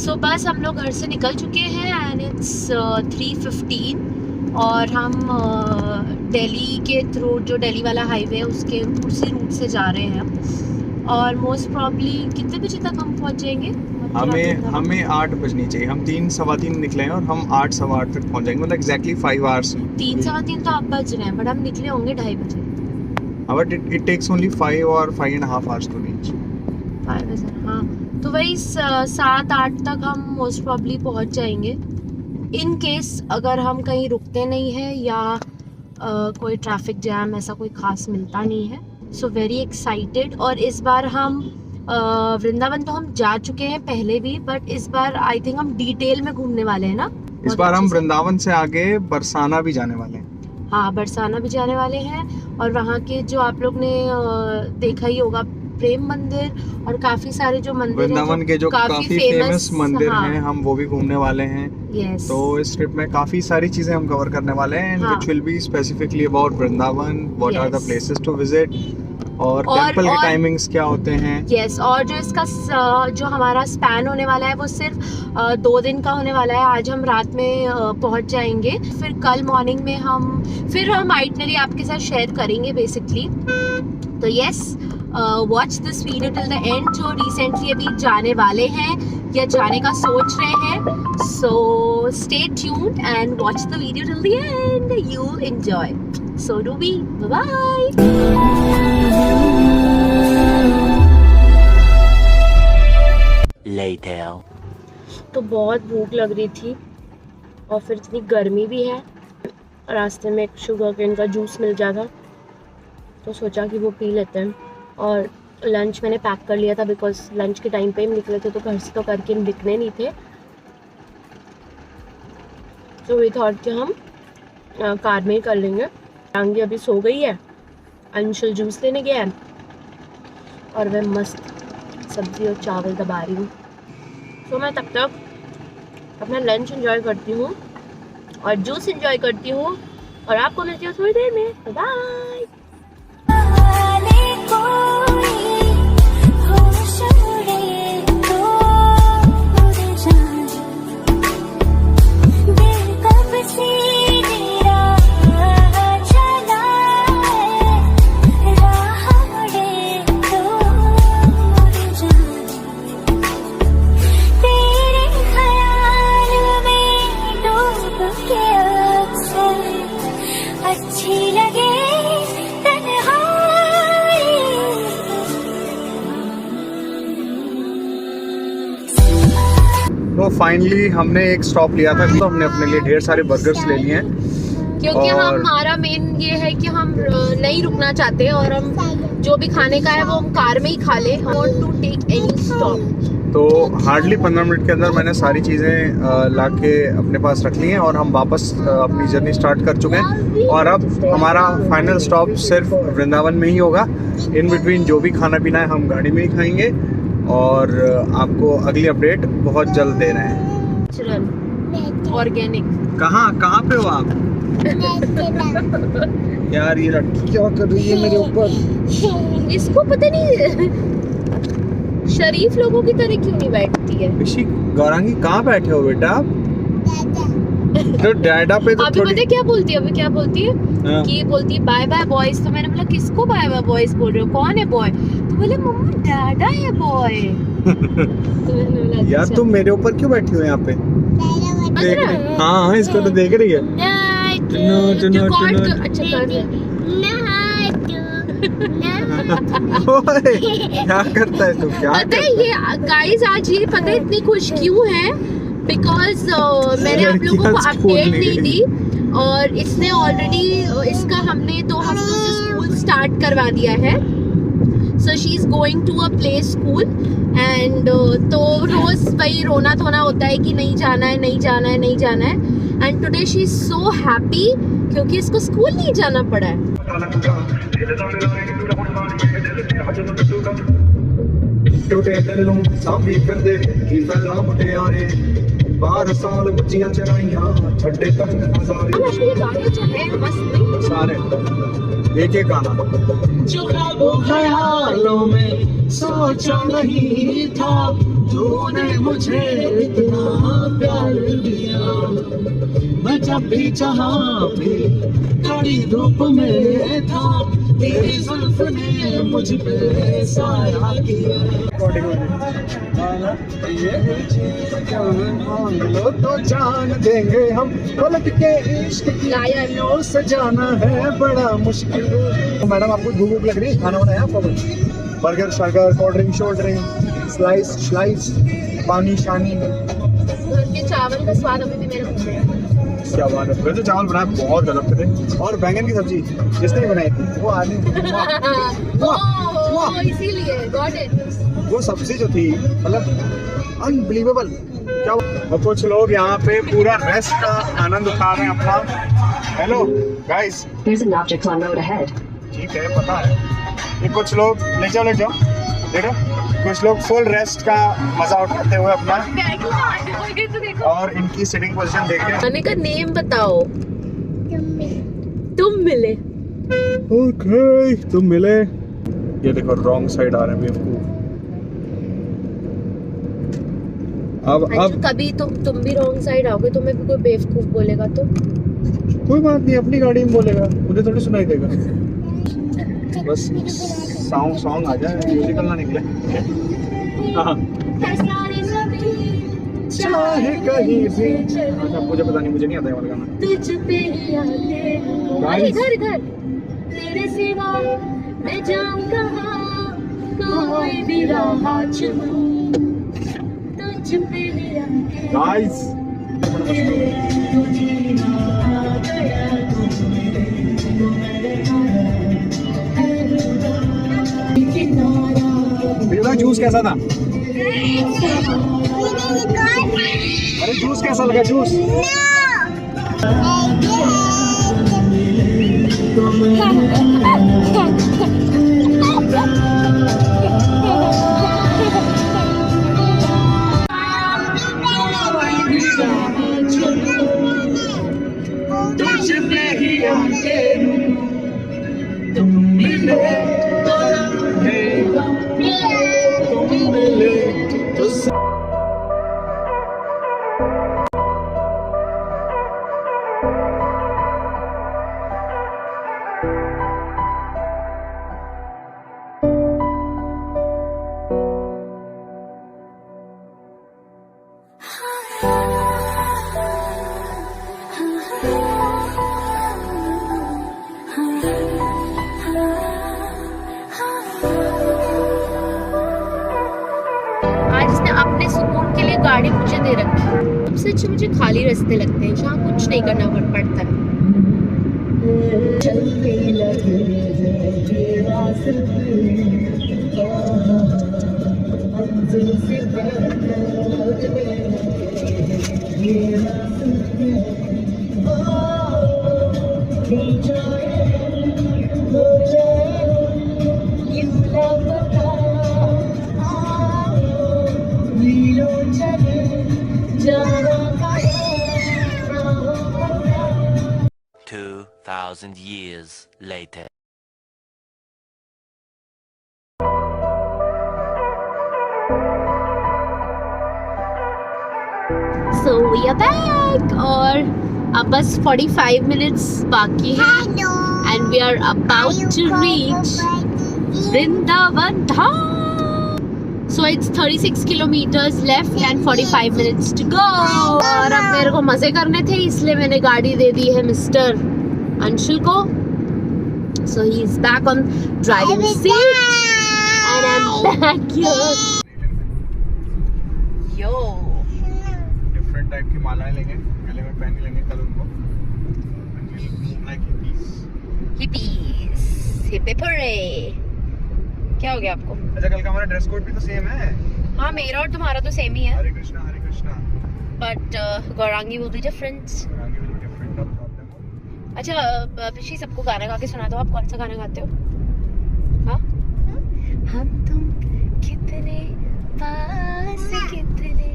सो बस हम लोग घर से निकल चुके हैं एंड इट्स 3:15 और हम दिल्ली के थ्रू, जो दिल्ली वाला हाईवे है उसके उसी रूट से जा रहे हैं। और मोस्ट प्रॉब्ली कितने बजे तक हम पहुंच जाएंगे? हमें 8 बजनी चाहिए। हम 3 सवा 3 निकले हैं और हम 8 सवा 8 तक पहुंच जाएंगे, मतलब एग्जैक्टली 5 आवर्स। 3 सवा 3 तो आप बज रहे हैं, बट हम निकले होंगे 2:30 बजे। बट इट टेक्स ओनली 5 और 5.5 आवर्स टू रीच। 5 बजे, हाँ, तो वही 7-8 तक हम मोस्ट प्रॉब्ली पहुंच जाएंगे। इन केस अगर हम कहीं रुकते नहीं हैं या कोई ट्रैफिक जैम ऐसा कोई खास मिलता नहीं है। So very excited. और इस बार हम वृंदावन तो हम जा चुके हैं पहले भी, बट इस बार आई थिंक हम डिटेल में घूमने वाले हैं ना। इस बार हम वृंदावन से आगे बरसाना भी जाने वाले हैं। हाँ, बरसाना भी जाने वाले हैं। और वहाँ के जो आप लोग ने देखा ही होगा प्रेम मंदिर और काफी सारे जो मंदिर वृंदावन के जो काफी फेमस मंदिर हैं, हम वो भी घूमने वाले हैं। yes. तो इस ट्रिप में काफी सारी चीजें हम कवर करने वाले हैं, which will be specifically about Vrindavan, what are the places to visit और टेंपल के टाइमिंग्स क्या होते हैं। यस, और जो इसका जो हमारा स्पैन होने वाला है वो सिर्फ 2 दिन का होने वाला है। आज हम रात में पहुंच जाएंगे, फिर कल मॉर्निंग में हम आइटनरी आपके साथ शेयर करेंगे बेसिकली। तो yes, watch this video till the and. जो रिसेंटली अभी जाने वाले हैं या जाने का सोच रहे हैं, so stay tuned and watch the video till the end, you will enjoy. So do we. Bye. Later. तो बहुत भूख लग रही थी और फिर इतनी गर्मी भी है। रास्ते में एक शुगर केन का जूस मिल जाता तो सोचा कि वो पी लेते हैं। और लंच मैंने पैक कर लिया था बिकॉज लंच के टाइम पे हम निकले थे, तो घर से तो करके हम दिखने नहीं थे। तो वी थॉट कि हम कार में ही कर लेंगे। टांगी अभी सो गई है, अंशुल जूस लेने गया है और मैं मस्त सब्जी और चावल दबा रही हूँ। तो मैं तब तक अपना लंच एंजॉय करती हूँ और जूस एंजॉय करती हूँ और आपको मिलती हूँ थोड़ी देर में। बाय। तो फाइनली हमने एक स्टॉप लिया था, तो हमने अपने लिए ढेर सारे बर्गर्स ले लिए हैं क्योंकि हमारा मेन ये है कि हम नहीं रुकना चाहते और हम जो भी खाने का है वो हम कार में ही खा ले। Want to take any stop. तो हार्डली 15 मिनट के अंदर मैंने सारी चीज़ें ला के अपने पास रख ली हैं और हम वापस अपनी जर्नी स्टार्ट कर चुके हैं। और अब हमारा फाइनल स्टॉप सिर्फ वृंदावन में ही होगा। इन बिटवीन जो भी खाना पीना है हम गाड़ी में ही खाएंगे और आपको अगली अपडेट बहुत जल्द दे रहे हैं। Natural organic. कहाँ पे हो आप? यार ये लड़की क्या कर रही है मेरे ऊपर? इसको पता नहीं शरीफ लोगों की तरह क्यों नहीं बैठती है। ऋषि गौरांगी कहाँ बैठे हो बेटा आप? तो डैडा पे तो अभी पता है क्या बोलती है? अभी क्या बोलती है? हाँ। कि बोलती है बाय बाय बॉयज। तो मैंने बोला किसको बाय बाय बॉयज बोल रहे हो, कौन है बॉय? तो बोले मम्मा डैडा है बॉय। तो मैंने बोला यार तुम मेरे ऊपर क्यों बैठी हो यहाँ पे? देख रही? हाँ इसको तो देख रही है। अच्छा कर रहे ओए, क्या करता है तू? क्या पता है ये गाइस आज ये पता है इतनी खुश क्यों है? बिकॉज मैंने आप लोगों को अपडेट नहीं दी और इसने ऑलरेडी इसका हमने 2 हफ्तों से स्कूल स्टार्ट करवा दिया है। So she is going to a play school and तो रोज वही रोना धोना होता है कि नहीं जाना है, नहीं जाना है, नहीं जाना है। And today she is so happy क्योंकि इसको स्कूल नहीं जाना पड़ा है। टूटे दिल नूं सांभी फिरदे की फैला मुटियारे 12 साल बच्चियां चराइयां छड्डे तक नजारे। ये गाने जो है मस्त नहीं? सारे एक गाना जो ख्यालों में सोचा नहीं था तूने मुझे इतना प्यार दिया, मैं जब भी चाहा भी कड़ी धूप में था, तेरी जुल्फ ने मुझ पे साया किया। लो तो जान देंगे हम, पलट के इश्क की आयों से जाना है बड़ा मुश्किल। मैडम आपको भूख लग रही है, खाना बनाया आपको? बर्गर शर्गर कोल्ड ड्रिंक शोल्ड ड्रिंक स्लाइस स्लाइस पानी शानी। घर के चावल का स्वाद अभी भी मेरे मुंह में है। क्या बात है, वैसे चावल बनाए बहुत गजब के थे। और बैंगन की सब्जी जिसने बनाई थी वो आदमी ओह, इसीलिए गॉट इट। वो सब्जी जो थी मतलब अनबिलीवेबल। क्या और कुछ लोग यहाँ पे पूरा रेस्ट का आनंद उठा रहे हैं अपना। Hello guys, There's an object on road ahead. ठीक है पता है। ये कुछ लोग ले जाओ देखो, कुछ लोग फुल रेस्ट का मजा उठाते हुए अपना, और इनकी सिटिंग पोजीशन देखिए। खाने का नेम बताओ। तुम मिले। ओके तुम मिले। ये देखो रॉन्ग साइड आ रहे हैं बेवकूफ। अब कभी तुम भी रॉन्ग साइड आओगे, तुम्हें भी कोई बेवकूफ बोलेगा तो कोई बात नहीं, अपनी गाड़ी में बोलेगा, मुझे थोड़ी सुनाई देगा। बस सॉन्ग आ जाए, म्यूजिकल ना निकले। हाँ चाहे कहीं भी। अच्छा मुझे पता नहीं, मुझे नहीं आता ये वाला गाना। इधर तेरे सिवा मैं जाऊं कहां, कोई भी राह चुनूं, तुझ पे गाइस जूस कैसा था? अरे जूस कैसा लगा? जूस अपने सुकून के लिए गाड़ी मुझे दे रखी है। सबसे अच्छे मुझे खाली रास्ते लगते हैं जहाँ कुछ नहीं करना पड़ता है। Thousand years later. So we are back और अब बस 45 minutes बाकी है and we are about to reach Vrindavan Dham. So it's 36 kilometers left and 45 minutes to go. और अब मेरे को मजे करने थे इसलिए मैंने गाड़ी दे दी है मिस्टर अंशुल को. So he is back on driving seat and I'm back here. Yo. Different type की मालाएं लेंगे, गले में पहन लेंगे कल उनको. Hippies. Hippie parade. क्या हो गया आपको? अच्छा कल का हमारा ड्रेस कोड भी तो सेम है. हाँ मेरा और तुम्हारा तो सेम ही है. हरे कृष्णा हरे Krishna. But Gaurangi will be different. Gaurangi will be different. No problem. अच्छा पिछली सबको गाना गा के सुना दो. आप कौन सा गाना गाते हो? हाँ? हम तुम कितने पास कितने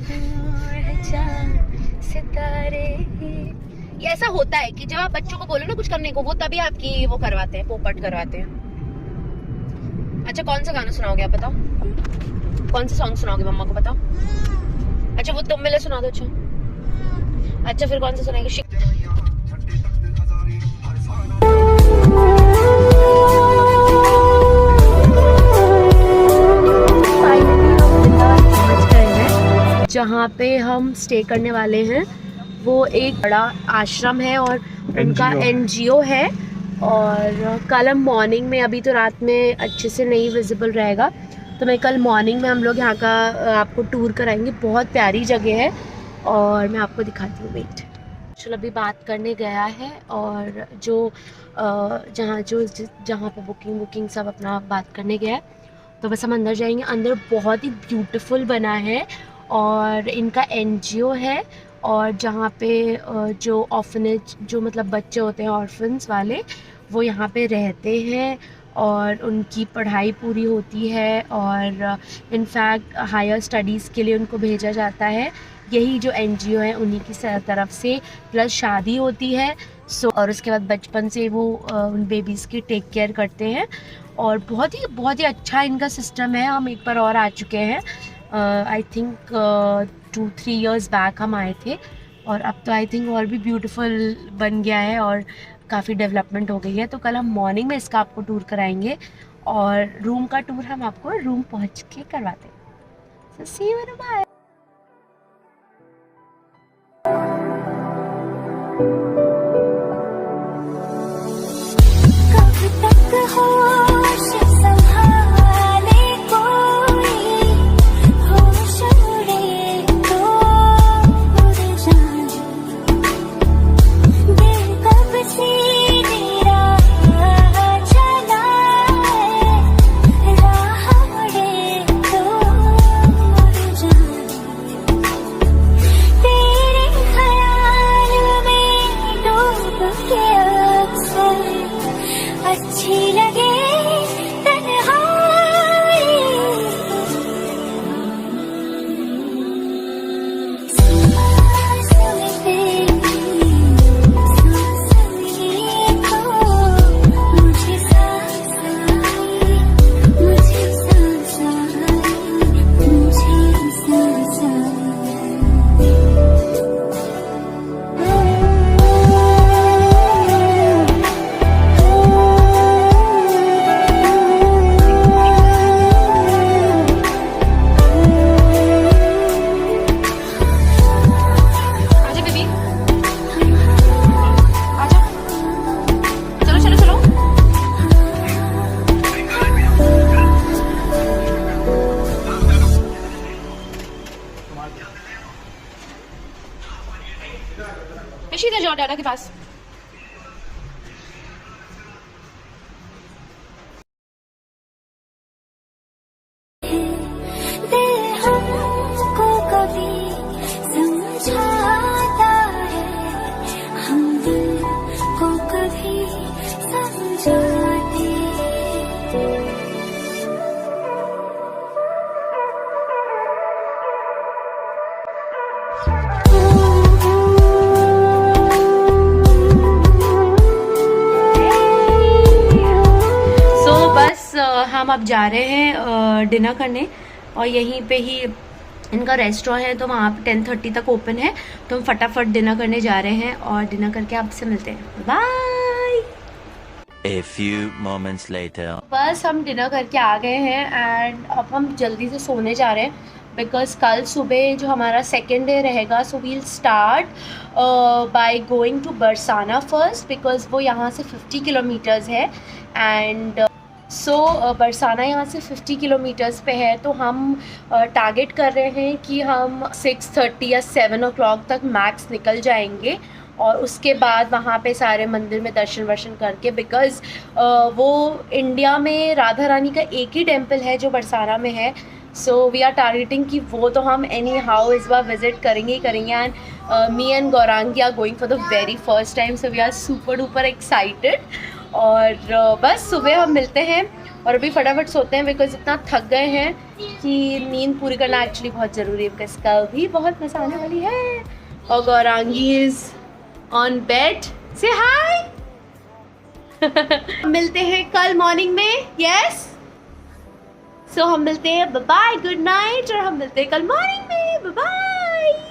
दूर है चांद सितारे. ये ऐसा होता है कि जब आप बच्चों को बोलो ना कुछ करने को, वो तभी आपकी वो करवाते हैं, पोपट करवाते हैं. अच्छा कौन सा गाना सुनाओगे आप बताओ? कौन सा सॉन्ग सुनाओगे मम्मा को बताओ? अच्छा वो तुम मिले सुना दो। अच्छा फिर कौन सा सुनाएंगे? जहाँ पे हम स्टे करने वाले हैं वो एक बड़ा आश्रम है और उनका एनजीओ है। और कल हम मॉर्निंग में, अभी तो रात में अच्छे से नहीं विजिबल रहेगा, तो मैं कल मॉर्निंग में हम लोग यहाँ का आपको टूर कराएंगे। बहुत प्यारी जगह है और मैं आपको दिखाती हूँ। वेट, चलो अभी बात करने गया है और जो जहाँ पे बुकिंग सब अपना बात करने गया है, तो बस हम अंदर जाएंगे। अंदर बहुत ही ब्यूटीफुल बना है और इनका एनजीओ है। और जहाँ पे जो ऑर्फनेज, जो मतलब बच्चे होते हैं ऑर्फन्स वाले, वो यहाँ पे रहते हैं और उनकी पढ़ाई पूरी होती है और इनफैक्ट हायर स्टडीज़ के लिए उनको भेजा जाता है। यही जो एनजीओ है उन्हीं की तरफ से, प्लस शादी होती है और उसके बाद बचपन से वो उन बेबीज़ की टेक केयर करते हैं। और बहुत ही अच्छा इनका सिस्टम है। हम एक बार और आ चुके हैं, आई थिंक 2-3 years बैक हम आए थे और अब तो आई थिंक और भी ब्यूटीफुल बन गया है और काफ़ी डेवलपमेंट हो गई है। तो कल हम मॉर्निंग में इसका आपको टूर कराएंगे और रूम का टूर हम आपको रूम पहुंच के करवाते हैं। So see you in a while. इधर जाओ डाडा के पास। हम अब जा रहे हैं डिनर करने और यहीं पे ही इनका रेस्टोरेंट है, तो वहाँ पे 10:30 तक ओपन है। तो हम फटाफट डिनर करने जा रहे हैं और डिनर करके आपसे मिलते हैं। Bye. A few moments later. बस हम डिनर करके आ गए हैं एंड अब हम जल्दी से सोने जा रहे हैं बिकॉज कल सुबह जो हमारा सेकेंड डे रहेगा, so we'll start by going to Barsana first because वो यहाँ से 50 किलोमीटर्स है एंड बरसाना यहाँ से 50 किलोमीटर्स पे है। तो हम टारगेट कर रहे हैं कि हम 6:30 या 7 o'clock तक मैक्स निकल जाएंगे और उसके बाद वहाँ पे सारे मंदिर में दर्शन वर्शन करके, बिकॉज़ वो इंडिया में राधा रानी का एक ही टेम्पल है जो बरसाना में है। सो वी आर टारगेटिंग कि वो तो हम एनी हाउ इस बार विज़िट करेंगे ही करेंगे and me and Gaurangi are going for the very first time, so we are super duper excited. और बस सुबह हम मिलते हैं और अभी फटाफट सोते हैं बिकॉज इतना थक गए हैं कि नींद पूरी करना एक्चुअली बहुत ज़रूरी है बिकॉज कल भी बहुत मज़ा आने वाली है। और गौरांगी इज़ ऑन बेड, से हाय। मिलते हैं कल मॉर्निंग में। यस सो हम मिलते हैं, बाय बाय, गुड नाइट, और हम मिलते हैं कल मॉर्निंग में, बाय बाय।